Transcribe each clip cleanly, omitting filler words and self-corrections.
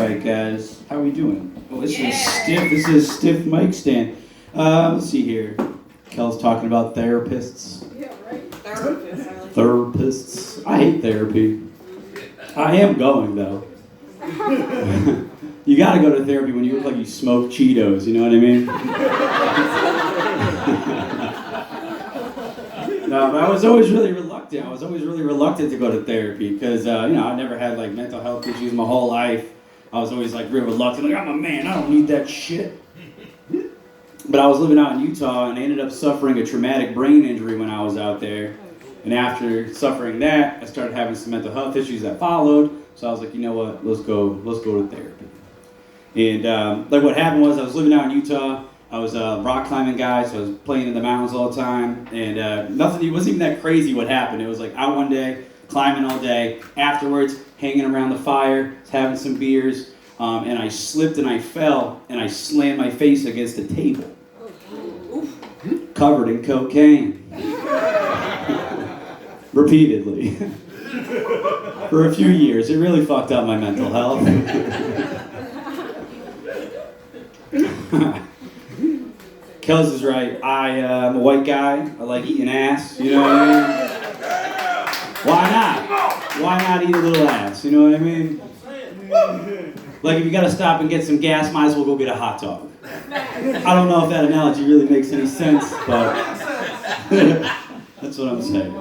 right, guys. How are we doing? Oh, this is stiff. This is stiff mic stand. Let's see here. Kel's talking about therapists. Yeah, right. Therapists. Therapists. I hate therapy. I am going though. You gotta go to therapy when you look like you smoke Cheetos. You know what I mean? No, but I was always really reluctant. I was always really reluctant to go to therapy because, I never had, like, mental health issues my whole life. I was always, like, real reluctant. Like, I'm a man. I don't need that shit. But I was living out in Utah, and I ended up suffering a traumatic brain injury when I was out there. And after suffering that, I started having some mental health issues that followed. So I was like, you know what? Let's go to therapy. And, what happened was I was living out in Utah. I was a rock climbing guy, so I was playing in the mountains all the time, and it wasn't even that crazy what happened. It was like out one day, climbing all day, afterwards, hanging around the fire, having some beers, and I slipped and I fell, and I slammed my face against a table, covered in cocaine, repeatedly, for a few years. It really fucked up my mental health. Kels is right. I'm a white guy. I like eating ass. You know what I mean? Why not? Why not eat a little ass? You know what I mean? Like if you gotta stop and get some gas, might as well go get a hot dog. I don't know if that analogy really makes any sense, but that's what I'm saying.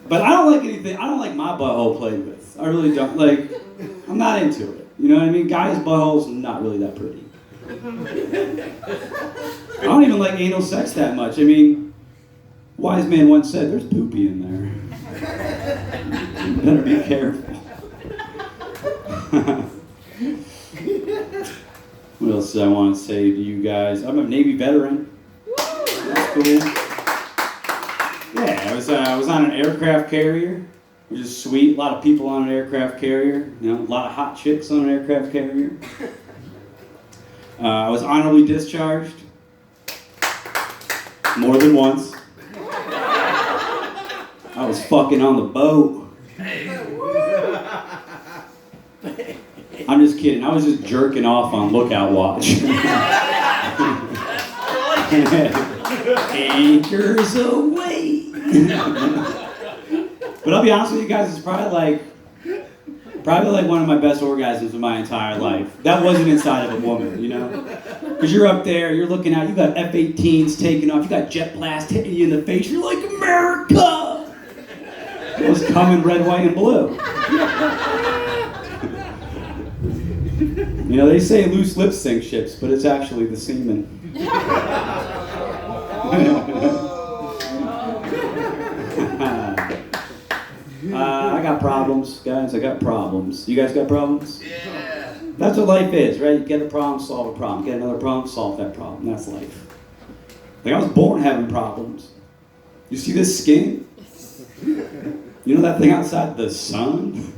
But I don't like anything. I don't like my butthole played with. I really don't. Like, I'm not into it. You know what I mean? Guys' buttholes are not really that pretty. I don't even like anal sex that much. I mean, wise man once said, there's poopy in there. You better be careful. What else did I want to say to you guys? I'm a Navy veteran. That's cool. Yeah, I was on an aircraft carrier, which is sweet. A lot of people on an aircraft carrier. You know, a lot of hot chicks on an aircraft carrier. I was honorably discharged more than once. I was fucking on the boat. I'm just kidding. I was just jerking off on lookout watch. Anchors away. But I'll be honest with you guys, it's probably like one of my best orgasms of my entire life. That wasn't inside of a woman, you know? Because you're up there, you're looking out, you got F-18s taking off, you got jet blast hitting you in the face, you're like, America! It was coming red, white, and blue. You know, they say loose lips sink ships, but it's actually the semen. I got problems, guys. I got problems. You guys got problems? Yeah. That's what life is, right? You get a problem, solve a problem. Get another problem, solve that problem. That's life. Like, I was born having problems. You see this skin? You know that thing outside the sun?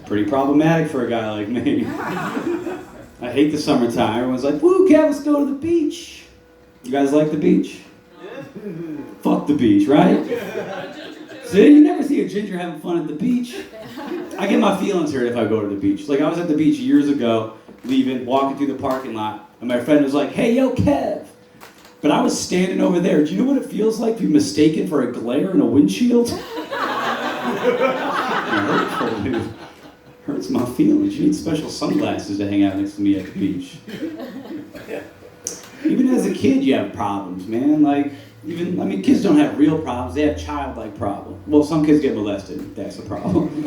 Pretty problematic for a guy like me. I hate the summertime. Everyone's like, woo, Kev, let's go to the beach. You guys like the beach? Yeah. Fuck the beach, right? See, you never see a ginger having fun at the beach. I get my feelings hurt if I go to the beach. Like, I was at the beach years ago, walking through the parking lot, and my friend was like, hey, yo, Kev. But I was standing over there. Do you know what it feels like to be mistaken for a glare in a windshield? Hurtful, dude. Hurts my feelings. You need special sunglasses to hang out next to me at the beach. Even as a kid, you have problems, man. Like, kids don't have real problems. They have childlike problems. Well, some kids get molested. That's a problem.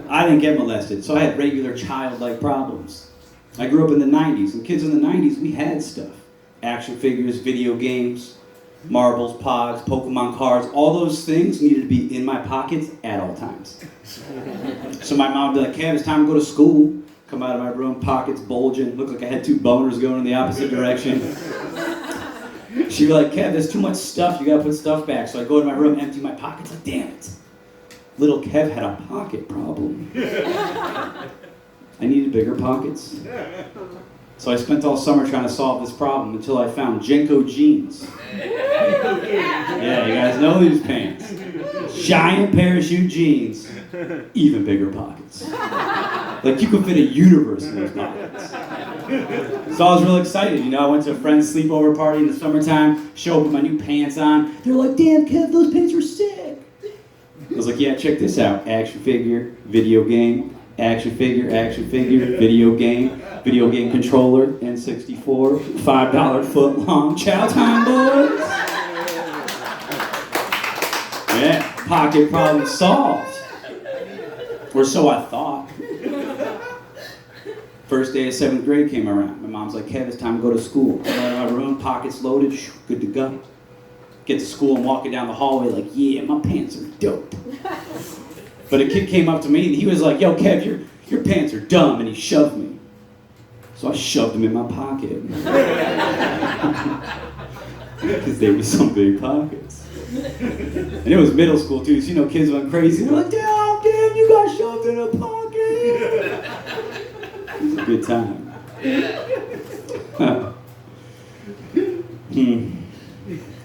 I didn't get molested, so I had regular childlike problems. I grew up in the 90s, and kids in the 90s, we had stuff. Action figures, video games, marbles, pogs, Pokemon cards. All those things needed to be in my pockets at all times. So my mom would be like, Kev, it's time to go to school. Come out of my room, pockets bulging. Looked like I had two boners going in the opposite direction. She'd be like, Kev, there's too much stuff. You gotta put stuff back. So I go to my room, empty my pockets. Like, damn it. Little Kev had a pocket problem. I needed bigger pockets. So I spent all summer trying to solve this problem until I found Jenko jeans. Yeah, you guys know these pants. Giant parachute jeans, even bigger pockets. Like you could fit a universe in those pockets. So I was real excited, I went to a friend's sleepover party in the summertime, showed up with my new pants on. They were like, damn Kev, those pants are sick. I was like, yeah, check this out. Action figure, video game, action figure, video game controller, N64, $5 foot long. Chow time, boys. Yeah, pocket problem solved. Or so I thought. First day of 7th grade came around. My mom's like, Kev, it's time to go to school. I got in my room, pockets loaded, good to go. Get to school and walking down the hallway like, yeah, my pants are dope. But a kid came up to me and he was like, yo, Kev, your pants are dumb, and he shoved me. So I shoved them in my pocket. Because they were some big pockets. And it was middle school too, so kids went crazy. They're like, damn, you got shoved in a pocket. It was a good time.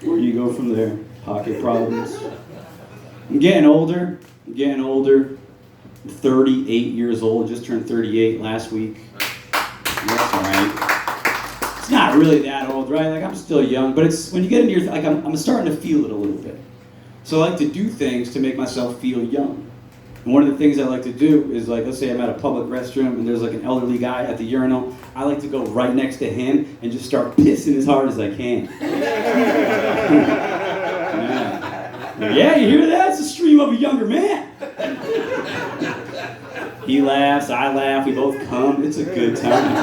Where do you go from there? Pocket problems. I'm getting older. 38 years old, just turned 38 last week. That's all right. It's not really that old, right? Like, I'm still young, but it's when you get into your, I'm starting to feel it a little bit. So I like to do things to make myself feel young. And one of the things I like to do is, like, let's say I'm at a public restroom and there's like an elderly guy at the urinal. I like to go right next to him and just start pissing as hard as I can. Yeah, you hear that? It's the stream of a younger man. He laughs, I laugh, we both come. It's a good time.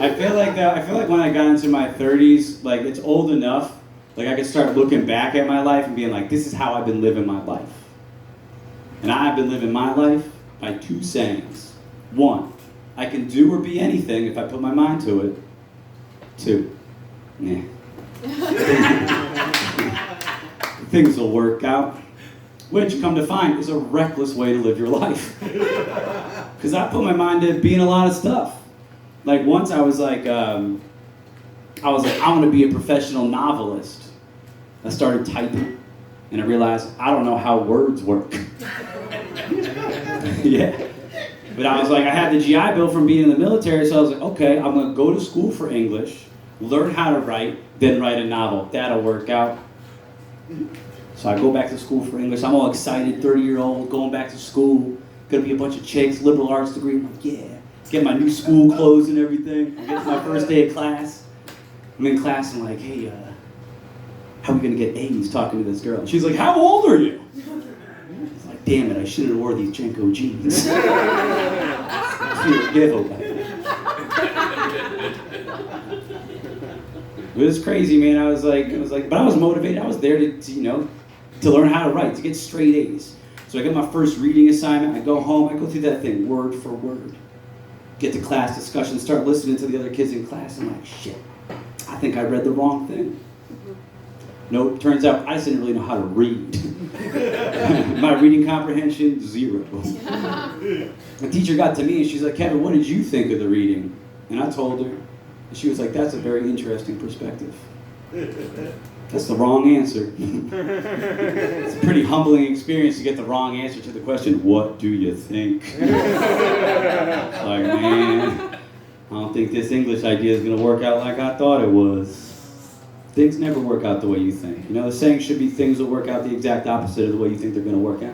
I feel like when I got into my 30s, like it's old enough, like I could start looking back at my life and being like, this is how I've been living my life. And I've been living my life by 2 sayings. 1, I can do or be anything if I put my mind to it. 2, nah. Things will work out. Which, come to find, is a reckless way to live your life. Because I put my mind to being a lot of stuff. Like once I was like, I want to be a professional novelist. I started typing, and I realized I don't know how words work. Yeah. But I was like, I had the GI Bill from being in the military, so I was like, okay, I'm going to go to school for English, learn how to write, then write a novel. That'll work out. So I go back to school for English. I'm all excited, 30-year-old, going back to school. Gonna be a bunch of chicks, liberal arts degree. I'm like, yeah. Get my new school clothes and everything. I get to my first day of class. I'm in class and I'm like, hey, how are we gonna get A's talking to this girl? She's like, how old are you? It's like, damn it, I should have wore these Jenko jeans. Giveaway. It was crazy, man. I was like, but I was motivated. I was there to learn how to write, to get straight A's. So I get my first reading assignment. I go home. I go through that thing word for word. Get to class discussion. Start listening to the other kids in class. I'm like, shit. I think I read the wrong thing. Nope. Turns out I just didn't really know how to read. My reading comprehension, 0. The teacher got to me and she's like, Kevin, what did you think of the reading? And I told her. And she was like, that's a very interesting perspective. That's the wrong answer. It's a pretty humbling experience to get the wrong answer to the question, what do you think? Like, man, I don't think this English idea is going to work out like I thought it was. Things never work out the way you think. The saying should be things will work out the exact opposite of the way you think they're going to work out.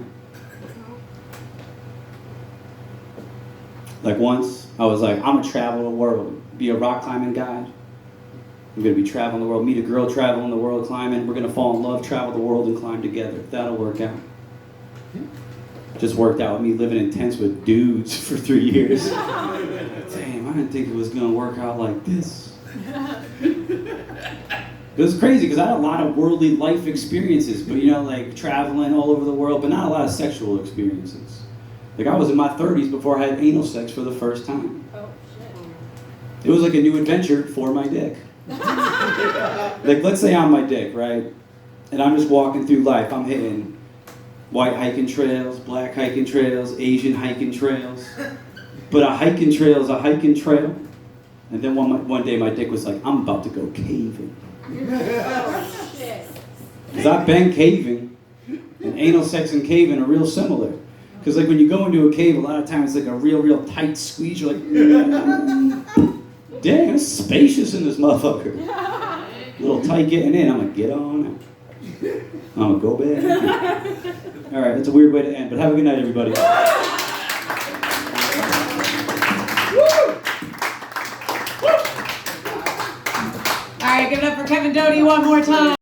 Like once, I was like, I'm going to travel the world, be a rock climbing guide. I'm going to be traveling the world, meet a girl traveling the world climbing. We're going to fall in love, travel the world, and climb together. That'll work out. Just worked out with me living in tents with dudes for 3 years. Damn, I didn't think it was going to work out like this. It was crazy because I had a lot of worldly life experiences, but like traveling all over the world, but not a lot of sexual experiences. Like I was in my 30s before I had anal sex for the first time. Oh, shit. It was like a new adventure for my dick. Like, let's say I'm my dick, right? And I'm just walking through life. I'm hitting white hiking trails, black hiking trails, Asian hiking trails. But a hiking trail is a hiking trail. And then one day my dick was like, I'm about to go caving. Oh, shit. Because I've been caving, and anal sex and caving are real similar. Because like when you go into a cave, a lot of times it's like a real tight squeeze. You're like, dang, it's spacious in this motherfucker. A little tight getting in. I'm gonna get on out. I'm gonna go back. All right, that's a weird way to end, but have a good night, everybody. All right, give it up for Kevin Doty one more time.